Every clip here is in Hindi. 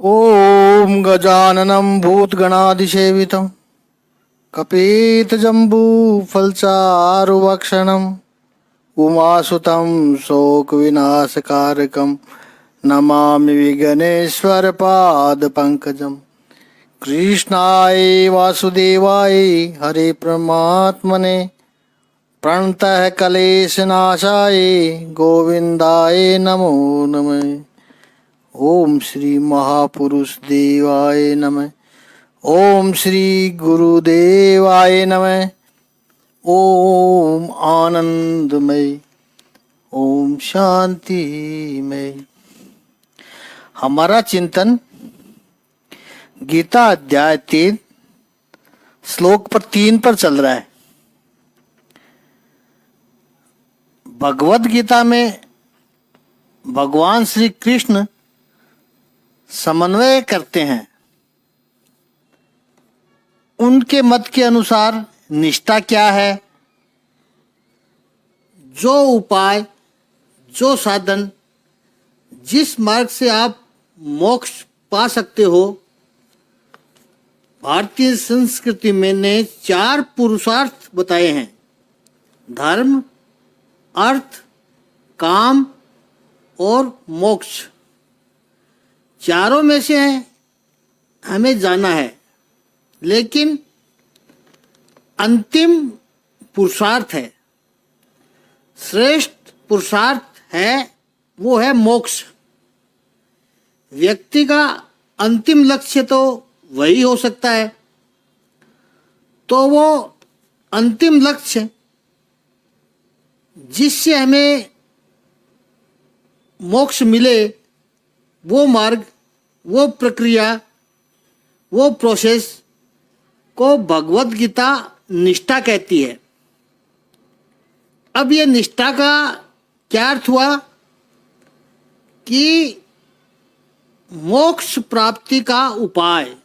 ॐ गजाननं भूतगणाधिसेवितं कपितजम्बूफलचारुभक्षणम् उमासुतं शोकविनाशकारकं नमामि विघ्नेश्वरपादपङ्कजं। कृष्णाय वासुदेवाय हरे परमात्मने प्रणतः क्लेशनाशाय गोविन्दाय नमो नमः। ओम श्री महापुरुष देवाय नमः। ओम श्री गुरुदेवाय नमः। ओम आनंदमय, ओम शांतिमय। हमारा चिंतन गीता अध्याय 3 श्लोक पर 3 पर चल रहा है। भगवद गीता में भगवान श्री कृष्ण समन्वय करते हैं। उनके मत के अनुसार निष्ठा क्या है, जो उपाय, जो साधन, जिस मार्ग से आप मोक्ष पा सकते हो। भारतीय संस्कृति में ने 4 पुरुषार्थ बताए हैं: धर्म, अर्थ, काम और मोक्ष। चारों में से हमें जाना है, लेकिन अंतिम पुरुषार्थ है, श्रेष्ठ पुरुषार्थ है, वो है मोक्ष। व्यक्ति का अंतिम लक्ष्य तो वही हो सकता है, तो वो अंतिम लक्ष्य जिससे हमें मोक्ष मिले, वो मार्ग, वो प्रक्रिया, वो प्रोसेस को भगवद गीता निष्ठा कहती है। अब ये निष्ठा का क्या अर्थ हुआ कि मोक्ष प्राप्ति का उपाय।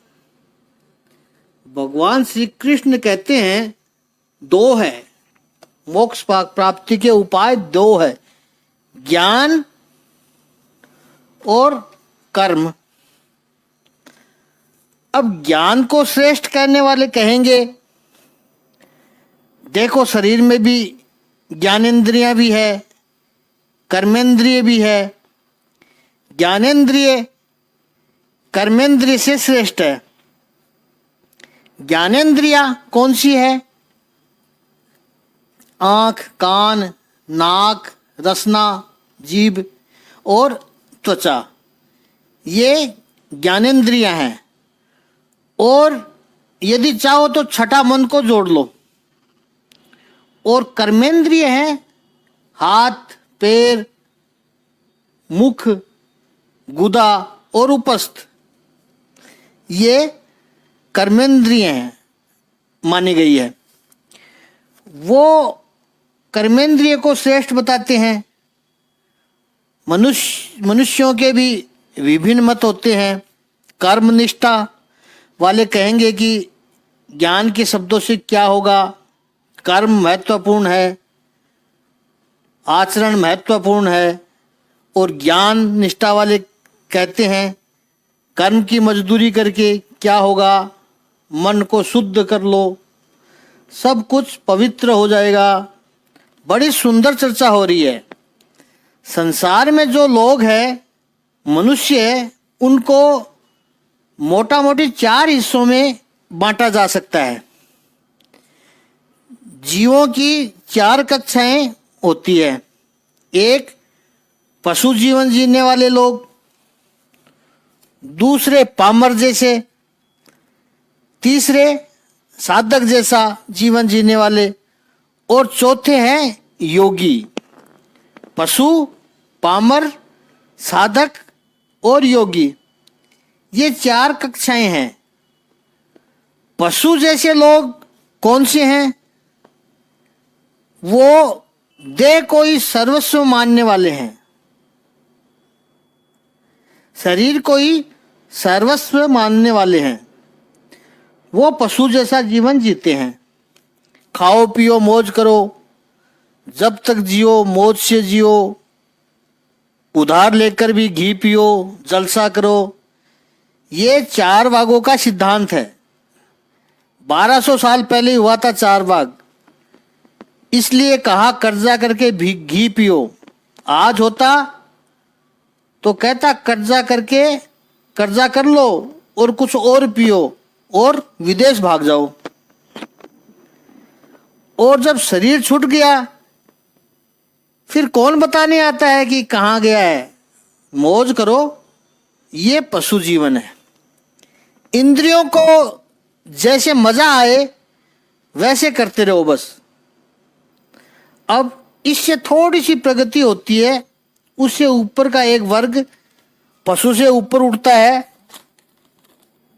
भगवान श्री कृष्ण कहते हैं 2 है, मोक्ष प्राप्ति के उपाय 2 है, ज्ञान और कर्म। अब ज्ञान को श्रेष्ठ कहने वाले कहेंगे, देखो शरीर में भी ज्ञानेंद्रियां भी है, कर्मेंद्रिय भी है। ज्ञानेंद्रिय कर्मेंद्रिय से श्रेष्ठ है। ज्ञानेंद्रिया कौन सी है? आँख, कान, नाक, रसना, जीभ और त्वचा, ये ज्ञानेंद्रियां हैं। और यदि चाहो तो छठा मन को जोड़ लो। और कर्मेंद्रिय हैं हाथ, पैर, मुख, गुदा और उपस्थ, ये कर्मेंद्रिय हैं मानी गई है। वो कर्मेंद्रिय को श्रेष्ठ बताते हैं। मनुष्यों के भी विभिन्न मत होते हैं। कर्मनिष्ठा वाले कहेंगे कि ज्ञान के शब्दों से क्या होगा, कर्म महत्वपूर्ण है, आचरण महत्वपूर्ण है। और ज्ञान निष्ठा वाले कहते हैं कर्म की मजदूरी करके क्या होगा, मन को शुद्ध कर लो, सब कुछ पवित्र हो जाएगा। बड़ी सुंदर चर्चा हो रही है। संसार में जो लोग हैं, मनुष्य है, उनको मोटा मोटी 4 हिस्सों में बांटा जा सकता है। जीवों की 4 कक्षाएं होती है। एक, पशु जीवन जीने वाले लोग, दूसरे पामर जैसे, तीसरे साधक जैसा जीवन जीने वाले, और चौथे हैं योगी। पशु, पामर, साधक और योगी, ये 4 कक्षाएं हैं। पशु जैसे लोग कौन से हैं? वो देह को ही सर्वस्व मानने वाले हैं, शरीर को ही सर्वस्व मानने वाले हैं। वो पशु जैसा जीवन जीते हैं। खाओ पियो मौज करो, जब तक जियो मौज से जियो, उधार लेकर भी घी पियो, जलसा करो, ये चार भागों का सिद्धांत है। 1200 साल पहले हुआ था चार भाग, इसलिए कहा कर्जा करके घी पियो। आज होता तो कहता कर्जा कर लो और कुछ और पियो और विदेश भाग जाओ। और जब शरीर छूट गया फिर कौन बताने आता है कि कहाँ गया है। मौज करो, ये पशु जीवन है। इंद्रियों को जैसे मजा आए वैसे करते रहो बस। अब इससे थोड़ी सी प्रगति होती है, उससे ऊपर का एक वर्ग पशु से ऊपर उठता है,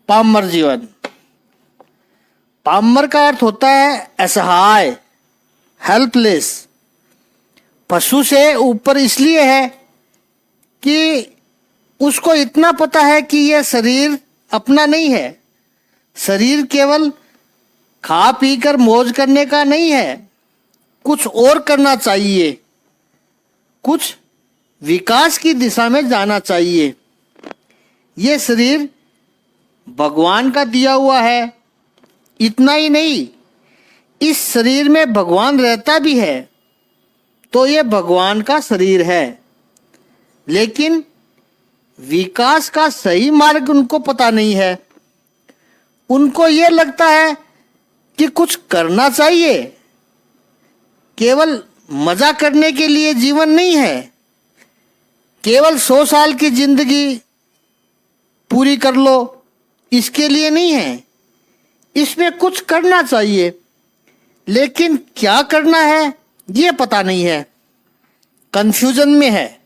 पामर जीवन। पामर का अर्थ होता है असहाय, हेल्पलेस। पशु से ऊपर इसलिए है कि उसको इतना पता है कि यह शरीर अपना नहीं है। शरीर केवल खा पी कर मौज करने का नहीं है, कुछ और करना चाहिए, कुछ विकास की दिशा में जाना चाहिए। ये शरीर भगवान का दिया हुआ है। इतना ही नहीं, इस शरीर में भगवान रहता भी है, तो ये भगवान का शरीर है। लेकिन विकास का सही मार्ग उनको पता नहीं है। उनको ये लगता है कि कुछ करना चाहिए, केवल मजा करने के लिए जीवन नहीं है। केवल 100 साल की जिंदगी पूरी कर लो, इसके लिए नहीं है। इसमें कुछ करना चाहिए, लेकिन क्या करना है ये पता नहीं है, कंफ्यूजन में है।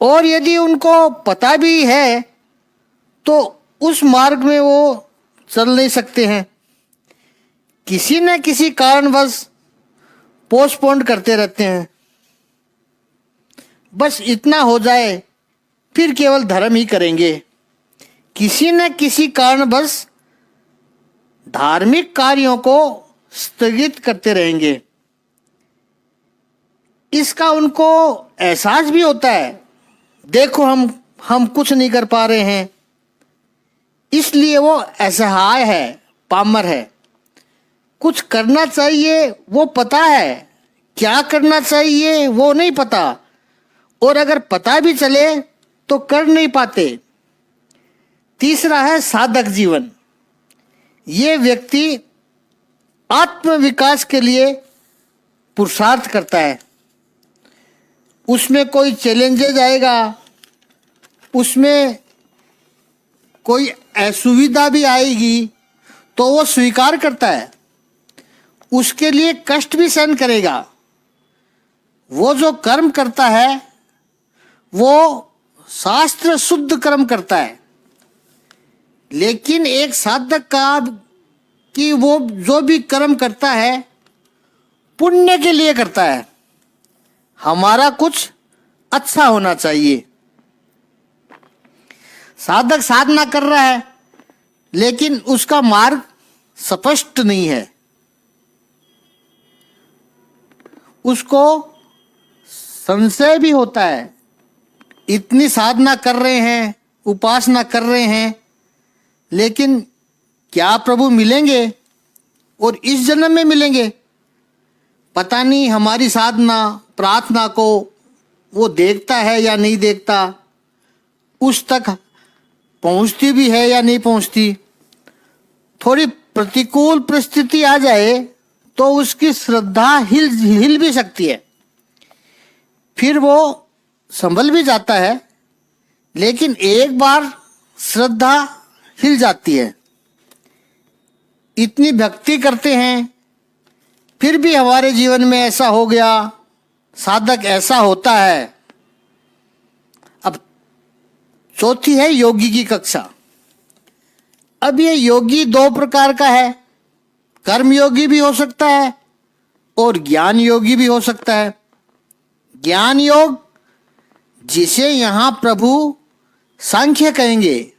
और यदि उनको पता भी है तो उस मार्ग में वो चल नहीं सकते हैं। किसी न किसी कारणवश पोस्टपोन करते रहते हैं। बस इतना हो जाए फिर केवल धर्म ही करेंगे। किसी न किसी कारणवश धार्मिक कार्यों को स्थगित करते रहेंगे। इसका उनको एहसास भी होता है, देखो हम कुछ नहीं कर पा रहे हैं, इसलिए वो असहाय है, पामर है। कुछ करना चाहिए वो पता है, क्या करना चाहिए वो नहीं पता, और अगर पता भी चले तो कर नहीं पाते। तीसरा है साधक जीवन। ये व्यक्ति आत्म विकास के लिए पुरुषार्थ करता है। उसमें कोई चैलेंजेज आएगा, उसमें कोई असुविधा भी आएगी तो वो स्वीकार करता है, उसके लिए कष्ट भी सहन करेगा। वो जो कर्म करता है वो शास्त्र शुद्ध कर्म करता है। लेकिन एक साधक का कि वो जो भी कर्म करता है पुण्य के लिए करता है, हमारा कुछ अच्छा होना चाहिए। साधक साधना कर रहा है लेकिन उसका मार्ग स्पष्ट नहीं है। उसको संशय भी होता है, इतनी साधना कर रहे हैं, उपासना कर रहे हैं, लेकिन क्या प्रभु मिलेंगे और इस जन्म में मिलेंगे? पता नहीं हमारी साधना प्रार्थना को वो देखता है या नहीं देखता, उस तक पहुंचती भी है या नहीं पहुंचती। थोड़ी प्रतिकूल परिस्थिति आ जाए तो उसकी श्रद्धा हिल भी सकती है, फिर वो संभल भी जाता है। लेकिन एक बार श्रद्धा हिल जाती है, इतनी भक्ति करते हैं, फिर भी हमारे जीवन में ऐसा हो गया, साधक ऐसा होता है। अब चौथी है योगी की कक्षा। अब ये योगी दो प्रकार का है, कर्म योगी भी हो सकता है और ज्ञान योगी भी हो सकता है। ज्ञान योग, जिसे यहाँ प्रभु सांख्य कहेंगे,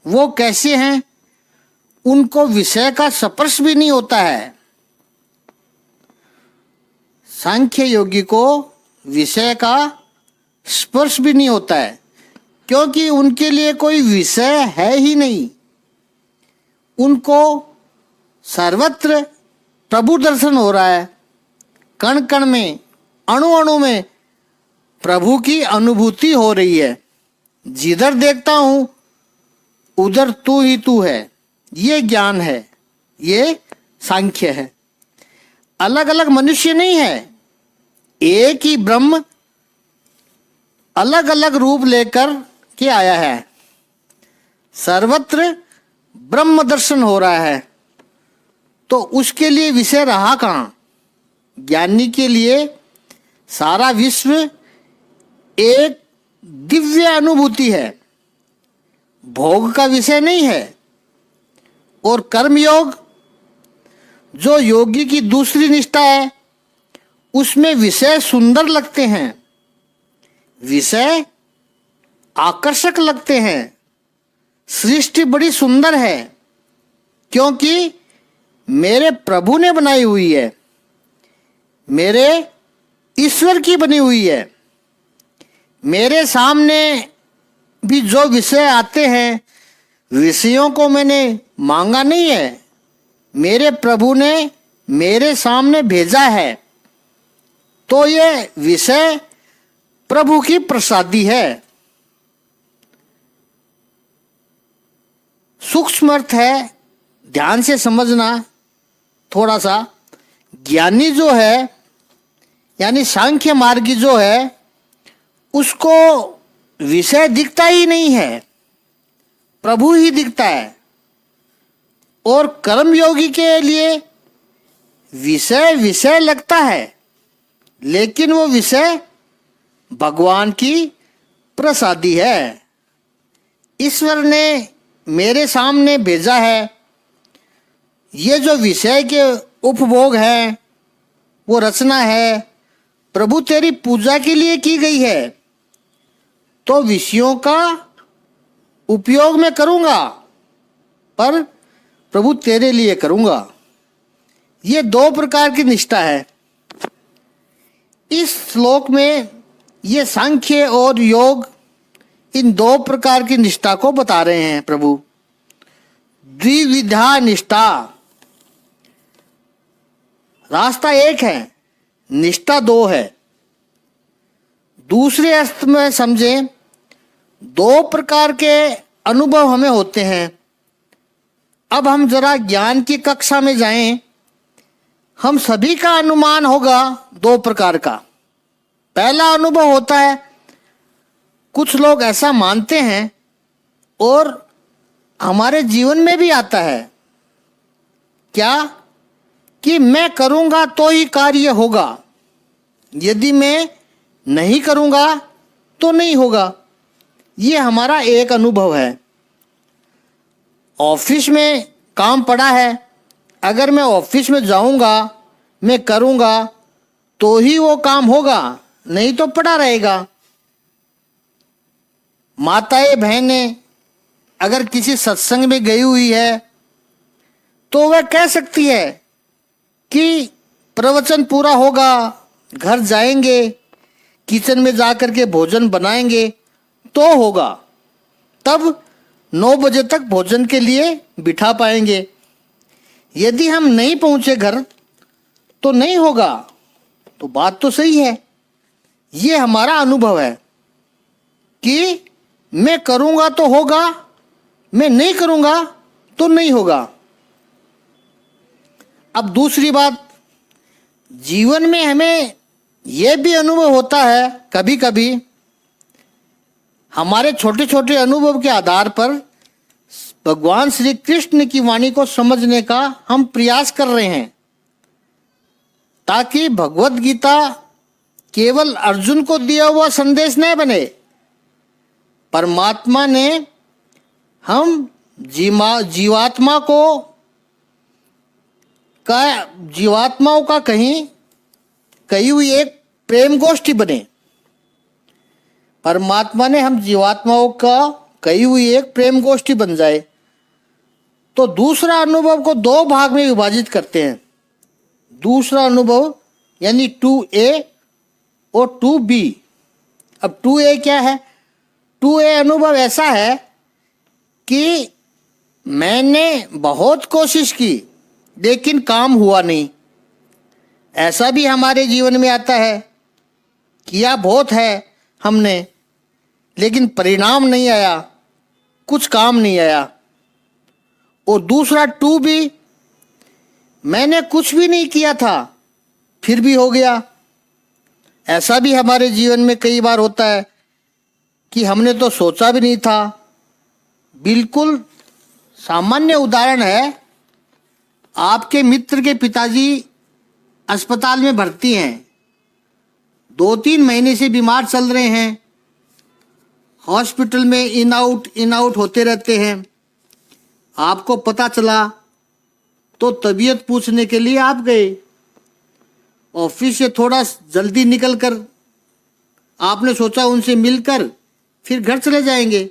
वो कैसे हैं? उनको विषय का स्पर्श भी नहीं होता है। सांख्य योगी को विषय का स्पर्श भी नहीं होता है। क्योंकि उनके लिए कोई विषय है ही नहीं। उनको सर्वत्र प्रभु दर्शन हो रहा है। कण कण में, अणु अणु में प्रभु की अनुभूति हो रही है। जिधर देखता हूं उधर तू ही तू है। ये ज्ञान है, ये सांख्य है। अलग अलग मनुष्य नहीं है, एक ही ब्रह्म अलग अलग रूप लेकर के आया है। सर्वत्र ब्रह्म दर्शन हो रहा है, तो उसके लिए विषय रहा कहाँ? ज्ञानी के लिए सारा विश्व एक दिव्य अनुभूति है, भोग का विषय नहीं है। और कर्मयोग जो योगी की दूसरी निष्ठा है, उसमें विषय सुंदर लगते हैं, विषय आकर्षक लगते हैं। सृष्टि बड़ी सुंदर है क्योंकि मेरे प्रभु ने बनाई हुई है, मेरे ईश्वर की बनी हुई है। मेरे सामने भी जो विषय आते हैं, विषयों को मैंने मांगा नहीं है, मेरे प्रभु ने मेरे सामने भेजा है। तो ये विषय प्रभु की प्रसादी है। सूक्ष्म अर्थ है, ध्यान से समझना थोड़ा सा। ज्ञानी जो है यानी सांख्य मार्गी जो है, उसको विषय दिखता ही नहीं है, प्रभु ही दिखता है। और कर्मयोगी के लिए विषय विषय लगता है, लेकिन वो विषय भगवान की प्रसादी है। ईश्वर ने मेरे सामने भेजा है। ये जो विषय के उपभोग है, वो रचना है, प्रभु तेरी पूजा के लिए की गई है। तो विषयों का उपयोग मैं करूंगा, पर प्रभु तेरे लिए करूंगा। ये दो प्रकार की निष्ठा है। इस श्लोक में ये सांख्य और योग, इन दो प्रकार की निष्ठा को बता रहे हैं प्रभु। द्विविधा निष्ठा, रास्ता एक है, निष्ठा दो है। दूसरे अर्थ में समझें, दो प्रकार के अनुभव हमें होते हैं। अब हम जरा ज्ञान की कक्षा में जाएं, हम सभी का अनुमान होगा दो प्रकार का। पहला अनुभव होता है, कुछ लोग ऐसा मानते हैं और हमारे जीवन में भी आता है, क्या कि मैं करूंगा तो ही कार्य होगा, यदि मैं नहीं करूंगा तो नहीं होगा। ये हमारा एक अनुभव है। ऑफिस में काम पड़ा है, अगर मैं ऑफिस में जाऊंगा, मैं करूंगा तो ही वो काम होगा, नहीं तो पड़ा रहेगा। माताएं बहनें अगर किसी सत्संग में गई हुई है तो वह कह सकती है कि प्रवचन पूरा होगा, घर जाएंगे, किचन में जाकर के भोजन बनाएंगे तो होगा, तब 9 बजे तक भोजन के लिए बिठा पाएंगे। यदि हम नहीं पहुंचे घर तो नहीं होगा। तो बात तो सही है। ये हमारा अनुभव है कि मैं करूंगा तो होगा, मैं नहीं करूंगा तो नहीं होगा। अब दूसरी बात, जीवन में हमें यह भी अनुभव होता है, कभी कभी हमारे छोटे छोटे अनुभव के आधार पर भगवान श्री कृष्ण की वाणी को समझने का हम प्रयास कर रहे हैं, ताकि भगवत गीता केवल अर्जुन को दिया हुआ संदेश नहीं बने। परमात्मा ने हम जीवात्मा को जीवात्माओं का कही हुई एक प्रेम गोष्ठी बने। परमात्मा ने हम जीवात्माओं का कही हुई एक प्रेम गोष्ठी बन जाए। तो दूसरा अनुभव को दो भाग में विभाजित करते हैं। दूसरा अनुभव यानी 2A और 2B। अब 2A क्या है? 2A अनुभव ऐसा है कि मैंने बहुत कोशिश की लेकिन काम हुआ नहीं। ऐसा भी हमारे जीवन में आता है, किया बहुत है हमने लेकिन परिणाम नहीं आया, कुछ काम नहीं आया। और दूसरा 2B, मैंने कुछ भी नहीं किया था फिर भी हो गया। ऐसा भी हमारे जीवन में कई बार होता है कि हमने तो सोचा भी नहीं था। बिल्कुल सामान्य उदाहरण है, आपके मित्र के पिताजी अस्पताल में भर्ती हैं, 2-3 महीने से बीमार चल रहे हैं, हॉस्पिटल में इन आउट होते रहते हैं। आपको पता चला तो तबीयत पूछने के लिए आप गए। ऑफिस से थोड़ा जल्दी निकलकर आपने सोचा उनसे मिलकर फिर घर चले जाएंगे।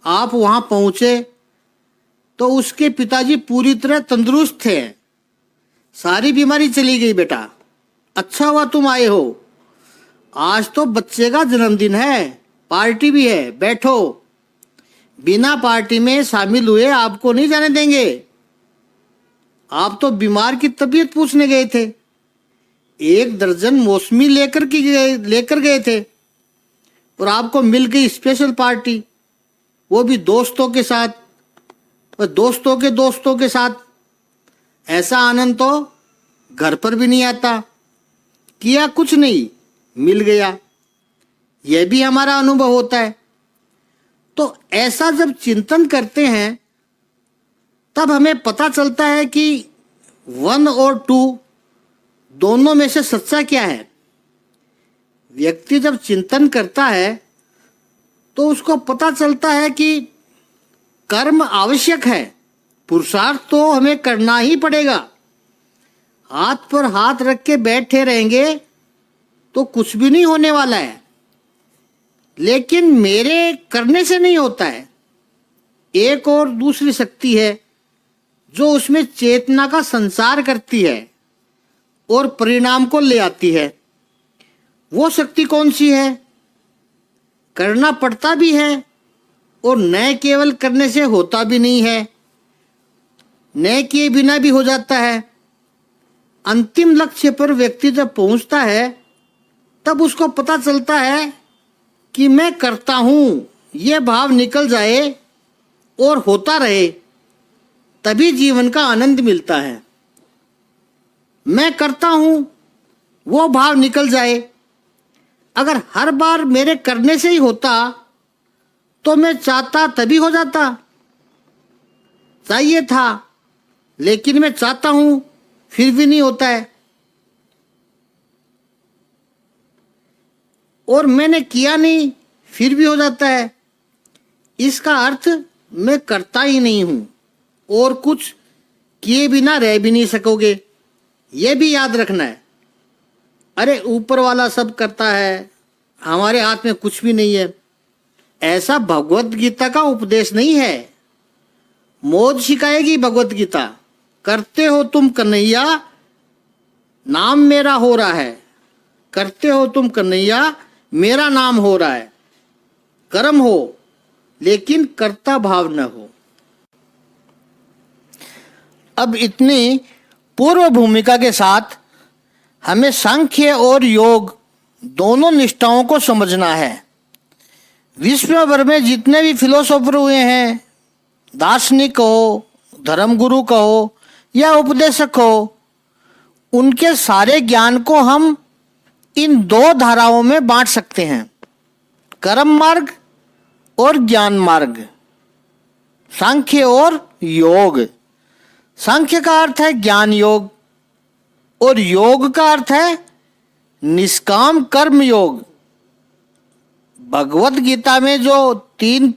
आप वहाँ पहुँचे तो उसके पिताजी पूरी तरह तंदुरुस्त थे, सारी बीमारी चली गई। बेटा अच्छा हुआ तुम आए हो, आज तो बच्चे का जन्मदिन है, पार्टी भी है, बैठो। बिना पार्टी में शामिल हुए आपको नहीं जाने देंगे। आप तो बीमार की तबीयत पूछने गए थे, 1 दर्जन मौसमी लेकर गए थे और आपको मिल गई स्पेशल पार्टी, वो भी दोस्तों के साथ और दोस्तों के साथ। ऐसा आनंद तो घर पर भी नहीं आता। किया कुछ नहीं, मिल गया। यह भी हमारा अनुभव होता है। तो ऐसा जब चिंतन करते हैं तब हमें पता चलता है कि 1 और 2 दोनों में से सच्चा क्या है। व्यक्ति जब चिंतन करता है तो उसको पता चलता है कि कर्म आवश्यक है, पुरुषार्थ तो हमें करना ही पड़ेगा। हाथ पर हाथ रख के बैठे रहेंगे तो कुछ भी नहीं होने वाला है। लेकिन मेरे करने से नहीं होता है। एक और दूसरी शक्ति है जो उसमें चेतना का संचार करती है और परिणाम को ले आती है। वो शक्ति कौन सी है? करना पड़ता भी है और न केवल करने से होता भी नहीं है, न किए बिना भी हो जाता है। अंतिम लक्ष्य पर व्यक्ति जब पहुंचता है तब उसको पता चलता है कि मैं करता हूँ, ये भाव निकल जाए और होता रहे, तभी जीवन का आनंद मिलता है। मैं करता हूँ, वो भाव निकल जाए। अगर हर बार मेरे करने से ही होता तो मैं चाहता तभी हो जाता, चाहिए था, लेकिन मैं चाहता हूँ फिर भी नहीं होता है। और मैंने किया नहीं फिर भी हो जाता है। इसका अर्थ मैं करता ही नहीं हूँ और कुछ किए बिना रह भी नहीं सकोगे। ये भी याद रखना है। अरे ऊपर वाला सब करता है, हमारे हाथ में कुछ भी नहीं है, ऐसा भगवत गीता का उपदेश नहीं है। मौज सिखाएगी भगवत गीता। करते हो तुम कन्हैया, नाम मेरा हो रहा है। करते हो तुम कन्हैया, मेरा नाम हो रहा है। कर्म हो लेकिन कर्ता भाव न हो। अब इतनी पूर्व भूमिका के साथ हमें सांख्य और योग दोनों निष्ठाओं को समझना है। विश्व भर में जितने भी फिलोसोफर हुए हैं, दार्शनिक हो, धर्मगुरु कहो या उपदेशक हो, उनके सारे ज्ञान को हम इन 2 धाराओं में बांट सकते हैं, कर्म मार्ग और ज्ञान मार्ग, सांख्य और योग। सांख्य का अर्थ है ज्ञान योग और योग का अर्थ है निष्काम कर्म योग। भगवत गीता में जो 3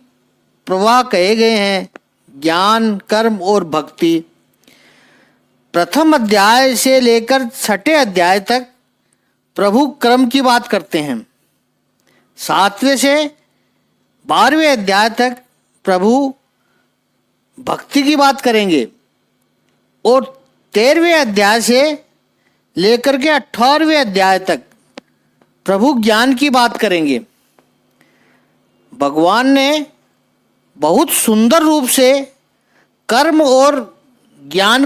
प्रवाह कहे गए हैं, ज्ञान, कर्म और भक्ति, प्रथम अध्याय से लेकर 6ठे अध्याय तक प्रभु कर्म की बात करते हैं। 7वें से 12वें अध्याय तक प्रभु भक्ति की बात करेंगे और 13वें अध्याय से लेकर के 18वें अध्याय तक प्रभु ज्ञान की बात करेंगे। भगवान ने बहुत सुंदर रूप से कर्म और ज्ञान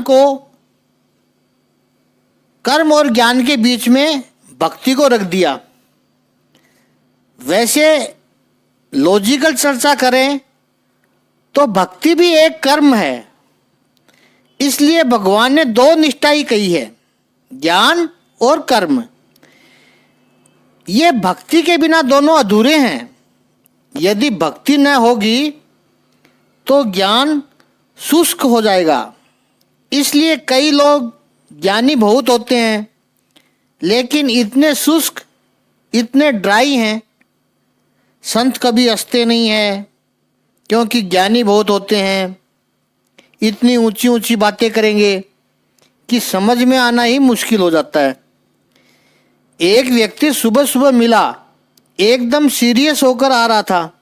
के बीच में भक्ति को रख दिया। वैसे लॉजिकल चर्चा करें तो भक्ति भी एक कर्म है, इसलिए भगवान ने दो निष्ठा ही कही है, ज्ञान और कर्म। ये भक्ति के बिना दोनों अधूरे हैं। यदि भक्ति न होगी तो ज्ञान शुष्क हो जाएगा। इसलिए कई लोग ज्ञानी बहुत होते हैं लेकिन इतने शुष्क, इतने ड्राई हैं। संत कभी हंसते नहीं हैं क्योंकि ज्ञानी बहुत होते हैं। इतनी ऊंची ऊंची बातें करेंगे कि समझ में आना ही मुश्किल हो जाता है। एक व्यक्ति सुबह सुबह मिला, एकदम सीरियस होकर आ रहा था।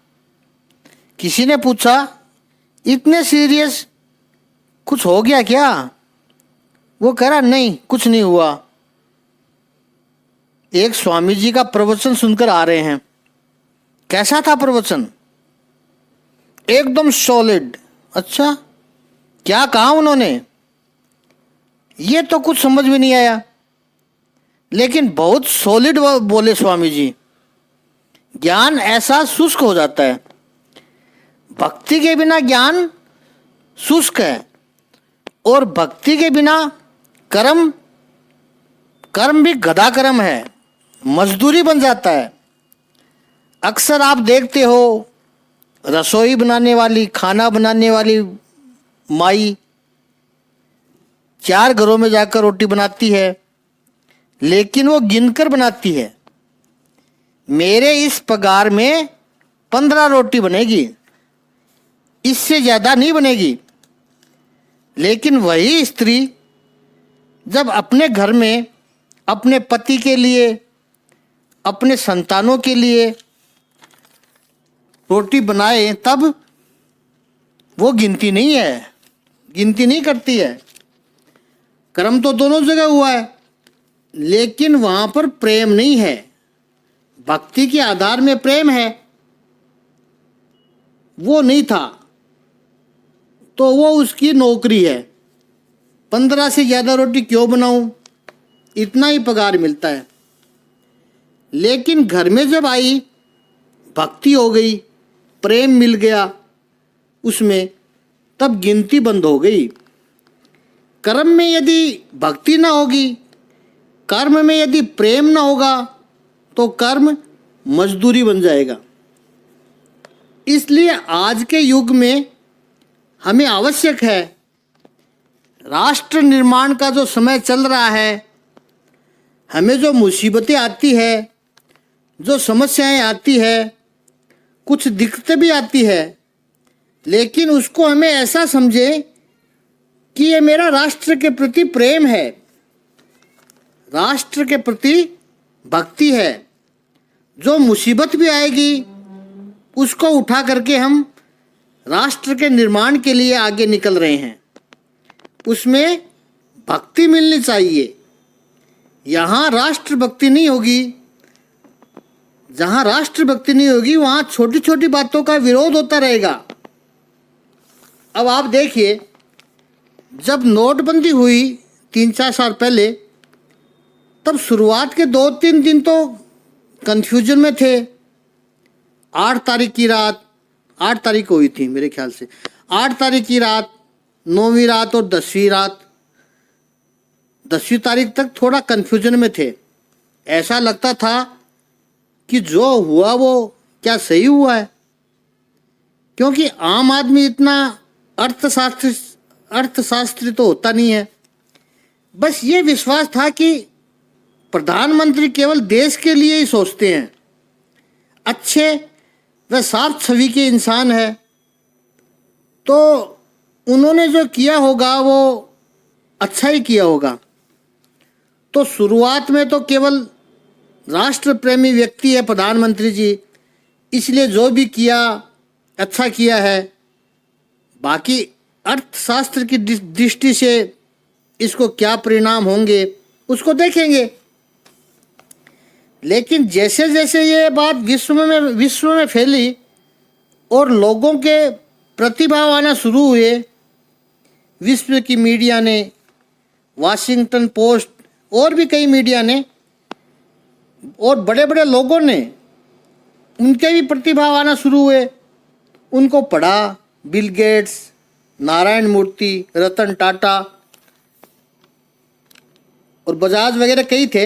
किसी ने पूछा, इतने सीरियस, कुछ हो गया क्या? वो कह रहा, नहीं कुछ नहीं हुआ। एक स्वामी जी का प्रवचन सुनकर आ रहे हैं। कैसा था प्रवचन? एकदम सॉलिड। अच्छा, क्या कहा उन्होंने? ये तो कुछ समझ में नहीं आया, लेकिन बहुत सॉलिड बोले स्वामी जी। ज्ञान ऐसा शुष्क हो जाता है। भक्ति के बिना ज्ञान शुष्क है और भक्ति के बिना कर्म भी गधा कर्म है, मजदूरी बन जाता है। अक्सर आप देखते हो, रसोई बनाने वाली, खाना बनाने वाली माई 4 घरों में जाकर रोटी बनाती है, लेकिन वो गिनकर बनाती है। मेरे इस पगार में 15 रोटी बनेगी, इससे ज़्यादा नहीं बनेगी। लेकिन वही स्त्री जब अपने घर में अपने पति के लिए, अपने संतानों के लिए रोटी बनाए, तब वो गिनती नहीं करती है। कर्म तो दोनों जगह हुआ है, लेकिन वहाँ पर प्रेम नहीं है। भक्ति के आधार में प्रेम है, वो नहीं था, तो वो उसकी नौकरी है। 15 से ज़्यादा रोटी क्यों बनाऊं, इतना ही पगार मिलता है। लेकिन घर में जब आई, भक्ति हो गई, प्रेम मिल गया उसमें, तब गिनती बंद हो गई। कर्म में यदि भक्ति ना होगी, कर्म में यदि प्रेम ना होगा, तो कर्म मजदूरी बन जाएगा। इसलिए आज के युग में हमें आवश्यक है, राष्ट्र निर्माण का जो समय चल रहा है, हमें जो मुसीबतें आती है, जो समस्याएं आती है, कुछ दिक्कतें भी आती है, लेकिन उसको हमें ऐसा समझे कि ये मेरा राष्ट्र के प्रति प्रेम है, राष्ट्र के प्रति भक्ति है। जो मुसीबत भी आएगी उसको उठा करके हम राष्ट्र के निर्माण के लिए आगे निकल रहे हैं। उसमें भक्ति मिलनी चाहिए। यहाँ राष्ट्रभक्ति नहीं होगी, जहाँ राष्ट्रभक्ति नहीं होगी वहाँ छोटी छोटी बातों का विरोध होता रहेगा। अब आप देखिए, जब नोटबंदी हुई 3-4 साल पहले, तब शुरुआत के 2-3 दिन तो कन्फ्यूजन में थे। 8 तारीख की रात, 8 तारीख को हुई थी मेरे ख्याल से, 8 तारीख की रात, 9वीं रात और 10वीं रात, 10वीं तारीख तक थोड़ा कन्फ्यूजन में थे। ऐसा लगता था कि जो हुआ वो क्या सही हुआ है, क्योंकि आम आदमी इतना अर्थशास्त्री तो होता नहीं है। बस ये विश्वास था कि प्रधानमंत्री केवल देश के लिए ही सोचते हैं, अच्छे व साफ छवि के इंसान है, तो उन्होंने जो किया होगा वो अच्छा ही किया होगा। तो शुरुआत में तो केवल राष्ट्र प्रेमी व्यक्ति है प्रधानमंत्री जी, इसलिए जो भी किया अच्छा किया है। बाकी अर्थशास्त्र की दृष्टि से इसको क्या परिणाम होंगे उसको देखेंगे। लेकिन जैसे जैसे ये बात विश्व में फैली, और लोगों के प्रतिभाव आना शुरू हुए। विश्व की मीडिया ने, वाशिंगटन पोस्ट और भी कई मीडिया ने और बड़े बड़े लोगों ने, उनके भी प्रतिभाव आना शुरू हुए। उनको पढ़ा। बिल गेट्स, नारायण मूर्ति, रतन टाटा और बजाज वगैरह कई थे।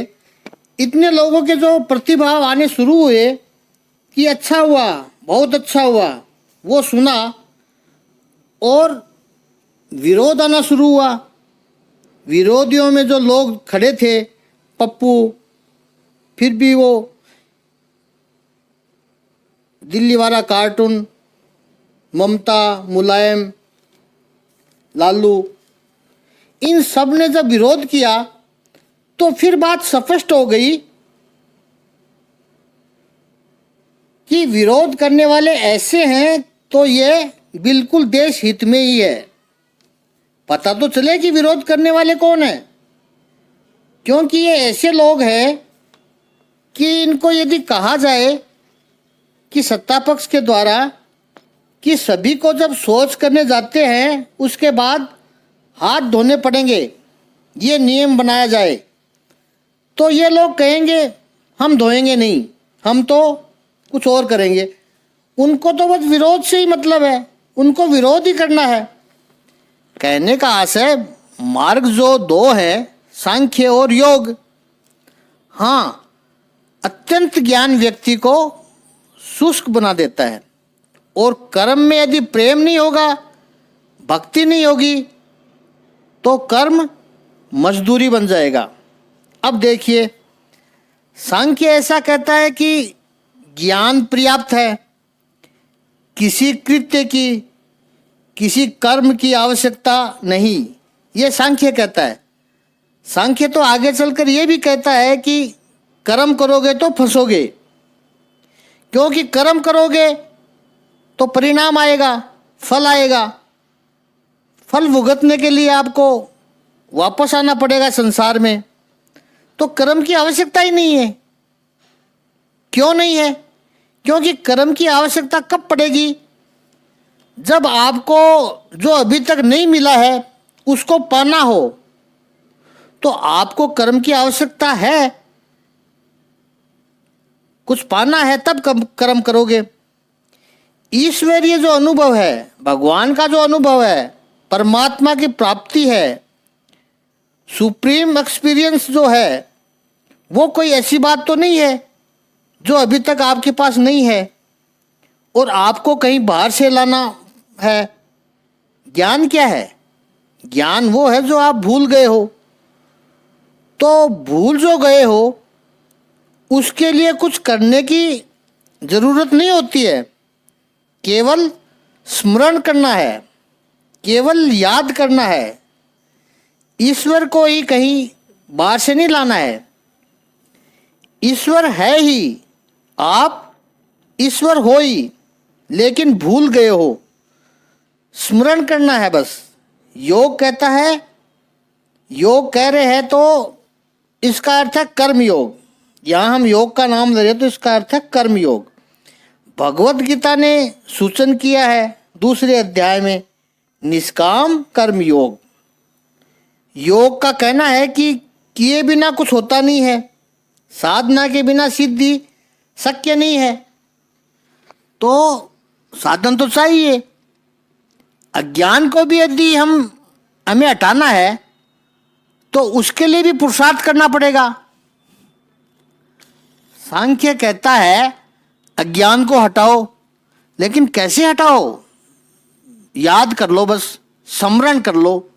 इतने लोगों के जो प्रतिभाव आने शुरू हुए कि अच्छा हुआ, बहुत अच्छा हुआ, वो सुना और विरोध आना शुरू हुआ। विरोधियों में जो लोग खड़े थे, पप्पू, फिर भी वो दिल्ली वाला कार्टून, ममता, मुलायम, लालू, इन सब ने जब विरोध किया तो फिर बात स्पष्ट हो गई कि विरोध करने वाले ऐसे हैं तो ये बिल्कुल देश हित में ही है। पता तो चले कि विरोध करने वाले कौन है, क्योंकि ये ऐसे लोग हैं कि इनको यदि कहा जाए कि सत्ता पक्ष के द्वारा कि सभी को जब शौच करने जाते हैं उसके बाद हाथ धोने पड़ेंगे, ये नियम बनाया जाए, तो ये लोग कहेंगे हम धोएंगे नहीं, हम तो कुछ और करेंगे। उनको तो बस विरोध से ही मतलब है, उनको विरोध ही करना है। कहने का आशय मार्ग जो दो है, सांख्य और योग। हाँ, अत्यंत ज्ञान व्यक्ति को शुष्क बना देता है और कर्म में यदि प्रेम नहीं होगा, भक्ति नहीं होगी, तो कर्म मजदूरी बन जाएगा। अब देखिए, सांख्य ऐसा कहता है कि ज्ञान पर्याप्त है, किसी कृत्य की, किसी कर्म की आवश्यकता नहीं, ये सांख्य कहता है। सांख्य तो आगे चलकर ये भी कहता है कि कर्म करोगे तो फंसोगे, क्योंकि कर्म करोगे तो परिणाम आएगा, फल आएगा। फल भुगतने के लिए आपको वापस आना पड़ेगा संसार में, तो कर्म की आवश्यकता ही नहीं है। क्यों नहीं है? क्योंकि कर्म की आवश्यकता कब पड़ेगी? जब आपको जो अभी तक नहीं मिला है उसको पाना हो, तो आपको कर्म की आवश्यकता है। कुछ पाना है तब कर्म करोगे। ईश्वरीय जो अनुभव है, भगवान का जो अनुभव है, परमात्मा की प्राप्ति है, सुप्रीम एक्सपीरियंस जो है, वो कोई ऐसी बात तो नहीं है जो अभी तक आपके पास नहीं है और आपको कहीं बाहर से लाना है। ज्ञान क्या है? ज्ञान वो है जो आप भूल गए हो। तो भूल जो गए हो उसके लिए कुछ करने की ज़रूरत नहीं होती है, केवल स्मरण करना है, केवल याद करना है। ईश्वर को ही कहीं बाहर से नहीं लाना है, ईश्वर है ही, आप ईश्वर हो ही, लेकिन भूल गए हो। स्मरण करना है बस। योग कहता है, योग कह रहे हैं तो इसका अर्थ है कर्म योग। यहाँ हम योग का नाम ले रहे हैं तो इसका अर्थ है कर्म योग। भगवत गीता ने सूचन किया है दूसरे अध्याय में, निष्काम कर्म योग। योग का कहना है कि किए बिना कुछ होता नहीं है, साधना के बिना सिद्धि शक्य नहीं है, तो साधन तो चाहिए। अज्ञान को भी यदि हमें हटाना है तो उसके लिए भी पुरुषार्थ करना पड़ेगा। सांख्य कहता है अज्ञान को हटाओ, लेकिन कैसे हटाओ? याद कर लो, बस स्मरण कर लो।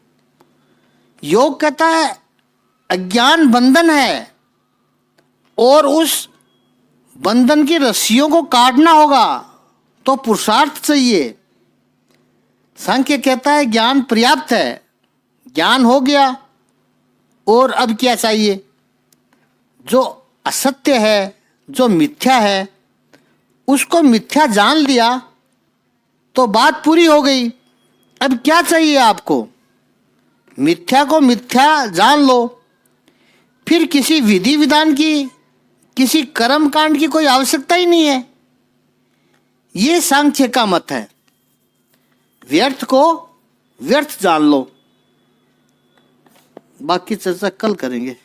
योग कहता है अज्ञान बंधन है और उस बंधन की रस्सियों को काटना होगा, तो पुरुषार्थ चाहिए। सांख्य कहता है ज्ञान पर्याप्त है, ज्ञान हो गया और अब क्या चाहिए? जो असत्य है, जो मिथ्या है, उसको मिथ्या जान लिया तो बात पूरी हो गई। अब क्या चाहिए आपको? मिथ्या को मिथ्या जान लो, फिर किसी विधि विधान की, किसी कर्म कांड की कोई आवश्यकता ही नहीं है। ये सांख्य का मत है। व्यर्थ को व्यर्थ जान लो। बाकी चर्चा कल करेंगे।